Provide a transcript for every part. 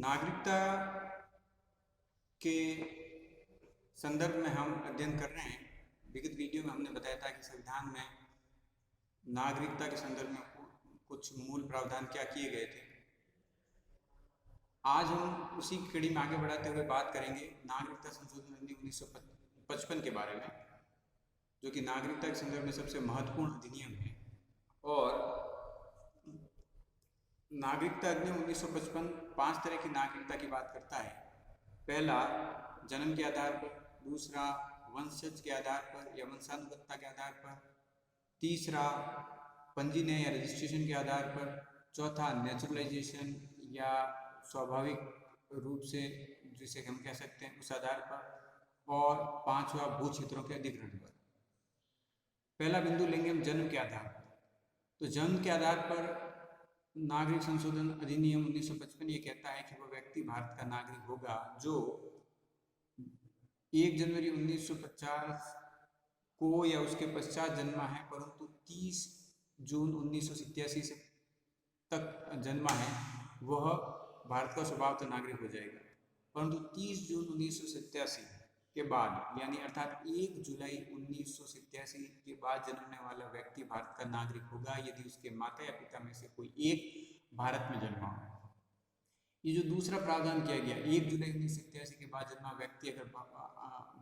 नागरिकता के संदर्भ में हम अध्ययन कर रहे हैं। विगत वीडियो में हमने बताया था कि संविधान में नागरिकता के संदर्भ में कुछ मूल प्रावधान क्या किए गए थे। आज हम उसी कड़ी में आगे बढ़ाते हुए बात करेंगे नागरिकता संशोधन अधिनियम 1955 के बारे में, जो कि नागरिकता के संदर्भ में सबसे महत्वपूर्ण अधिनियम है। और नागरिकता अधिनियम 1955 5 तरह की नागरिकता की बात करता है। पहला, जन्म के आधार पर। दूसरा, वंशज के आधार पर या वंशानुगतता के आधार पर। तीसरा, पंजीकरण या रजिस्ट्रेशन के आधार पर। चौथा, नेचुरलाइजेशन या स्वाभाविक रूप से, जिसे हम कह सकते हैं, उस आधार पर। और पांचवा, भू क्षेत्रों के अधिग्रहण पर। पहला बिंदु लेंगे हम जन्म के आधार पर। तो जन्म के आधार पर नागरिक संशोधन अधिनियम 1955 ये कहता है कि वह व्यक्ति भारत का नागरिक होगा जो 1 जनवरी 1950 को या उसके पश्चात जन्मा है, परंतु 30 जून 1987 से तक जन्मा है, वह भारत का स्वभावतः नागरिक हो जाएगा। परंतु 30 जून 1987 के बाद, यानी अर्थात 1 जुलाई 1987 के बाद जन्मने वाला व्यक्ति भारत का नागरिक होगा यदि उसके माता या पिता में से कोई एक भारत में जन्मा हो। ये जो दूसरा प्रावधान किया गया, 1 जुलाई 1987 के बाद जन्मा व्यक्ति अगर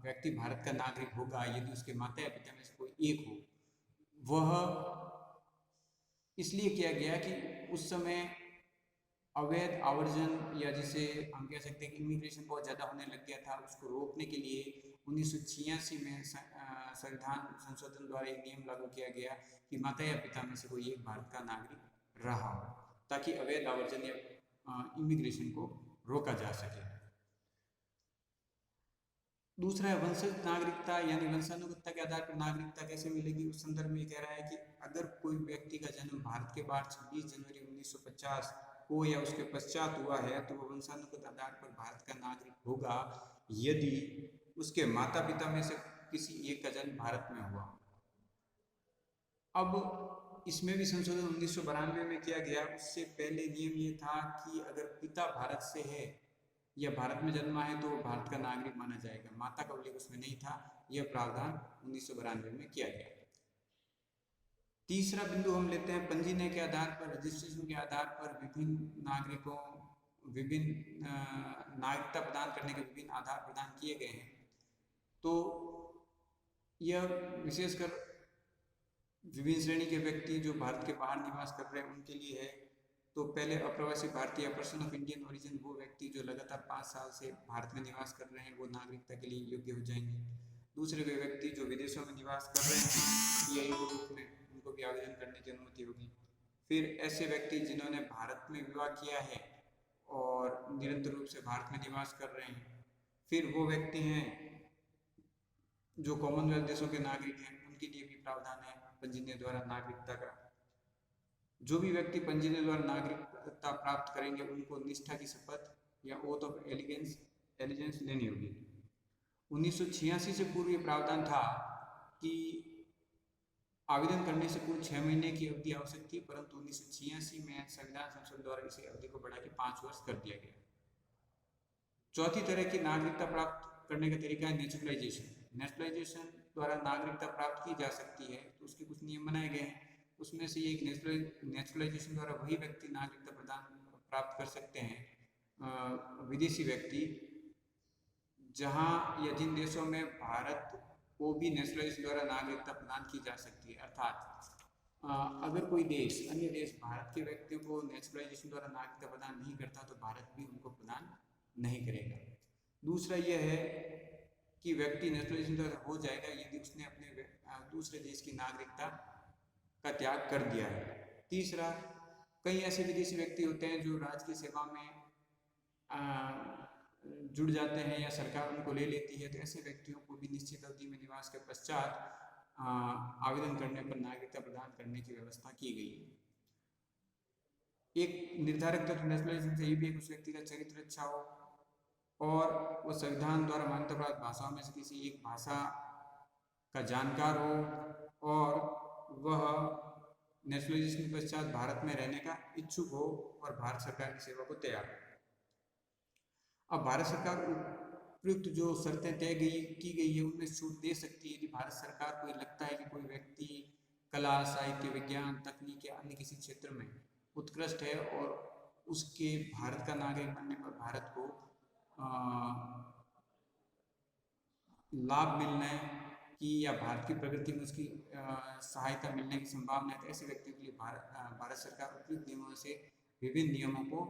व्यक्ति भारत का नागरिक होगा यदि उसके माता या पिता में से कोई एक हो, वह इसलिए किया गया कि उस समय अवैध आवर्जन या जिसे हम कह सकते हैं कि इमिग्रेशन बहुत ज़्यादा होने लग गया था, उसको रोकने के लिए 1986 में संविधान संशोधन द्वारा एक नियम लागू किया गया कि माता या पिता में से कोई एक भारत का नागरिक रहा हो, ताकि अवैध आवर्जन या इमिग्रेशन को रोका जा सके। दूसरा है वंशज नागरिकता, यानी वंशानुगतता के आधार पर नागरिकता कैसे मिलेगी। उस संदर्भ में कह रहा है कि अगर कोई व्यक्ति का जन्म भारत के बाद 26 जनवरी 1950 को या उसके पश्चात हुआ है तो वह वंशानुगत आधार पर भारत का नागरिक होगा यदि उसके माता पिता में से किसी एक का जन्म भारत में हुआ। अब इसमें भी संशोधन 1992 में किया गया। उससे पहले नियम ये था कि अगर पिता भारत से है या भारत में जन्मा है तो वो भारत का नागरिक माना जाएगा, माता का उल्लेख उसमें नहीं था। यह प्रावधान 1992 में किया गया। तीसरा बिंदु हम लेते हैं पंजीकरण के आधार पर, रजिस्ट्रेशन के आधार पर विभिन्न नागरिकों विभिन्न नागरिकता प्रदान करने के विभिन्न आधार प्रदान किए गए हैं। तो यह विशेषकर विभिन्न श्रेणी के व्यक्ति जो भारत के बाहर निवास कर रहे हैं उनके लिए है। तो पहले अप्रवासी भारतीय, पर्सन ऑफ इंडियन ओरिजिन, वो व्यक्ति जो लगातार 5 साल से भारत में निवास कर रहे हैं वो नागरिकता के लिए योग्य हो जाएंगे। दूसरे वे व्यक्ति जो विदेशों में निवास कर रहे हैं यही रूप में उनको भी आवेदन करने की अनुमति होगी। फिर ऐसे व्यक्ति जिन्होंने भारत में विवाह किया है और निरंतर रूप से भारत में निवास कर रहे हैं। फिर वो व्यक्ति हैं जो कॉमनवेल्थ देशों के नागरिक हैं, उनके लिए भी प्रावधान है पंजीकरण द्वारा नागरिकता का। जो भी व्यक्ति पंजीकरण द्वारा नागरिकता प्राप्त करेंगे उनको निष्ठा की शपथ या ओथ ऑफ एलिजेंस लेनी होगी। 1986 से पूर्व ये प्रावधान था कि आवेदन करने से पूर्व 6 महीने की अवधि आवश्यक थी, परंतु 1986 में संविधान संशोधन द्वारा इसे अवधि को बढ़ा के 5 वर्ष कर दिया गया। चौथी तरह की नागरिकता प्राप्त करने का तरीका है नेचुरलाइजेशन। नेचुरलाइजेशन द्वारा नागरिकता प्राप्त की जा सकती है, तो उसके कुछ नियम बनाए गए हैं। उसमें से एक नेचुरलाइजेशन द्वारा वही व्यक्ति नागरिकता प्राप्त कर सकते हैं विदेशी व्यक्ति जहां या जिन देशों में भारत को भी नेचुरलाइजेशन द्वारा नागरिकता प्रदान की जा सकती है। अर्थात अगर कोई देश, अन्य देश भारत के व्यक्तियों को नेचुरलाइजेशन द्वारा नागरिकता प्रदान नहीं करता तो भारत भी उनको प्रदान नहीं करेगा। दूसरा यह है कि व्यक्ति नेचुरलाइजेशन द्वारा हो जाएगा यदि उसने अपने दूसरे देश की नागरिकता का त्याग कर दिया है। तीसरा, कई ऐसे विदेशी व्यक्ति होते हैं जो राज्य की सेवा में जुड़ जाते हैं या सरकार उनको ले लेती है, तो ऐसे व्यक्तियों को भी निश्चित अवधि में निवास के पश्चात आवेदन करने पर नागरिकता प्रदान करने की व्यवस्था की गई है। एक निर्धारक तत्व नेशनलाइजेशन से ये भी उस व्यक्ति का चरित्र अच्छा हो और वह संविधान द्वारा मान्यता प्राप्त भाषाओं में से किसी एक भाषा का जानकार हो और वह नेशनलाइजेशन के पश्चात भारत में रहने का इच्छुक हो और भारत सरकार की सेवा को तैयार हो। अब भारत सरकार उपयुक्त जो शर्तें की गई है उनमें छूट दे सकती है यदि भारत सरकार को ये लगता है कि कोई व्यक्ति कला, साहित्य, विज्ञान, तकनीक या अन्य किसी क्षेत्र में उत्कृष्ट है और उसके भारत का नागरिक बनने पर भारत को लाभ मिलने की या भारत की प्रगति में उसकी सहायता मिलने की संभावना है, तो ऐसे व्यक्तियों के लिए भारत सरकार उपयुक्त नियमों से विभिन्न नियमों को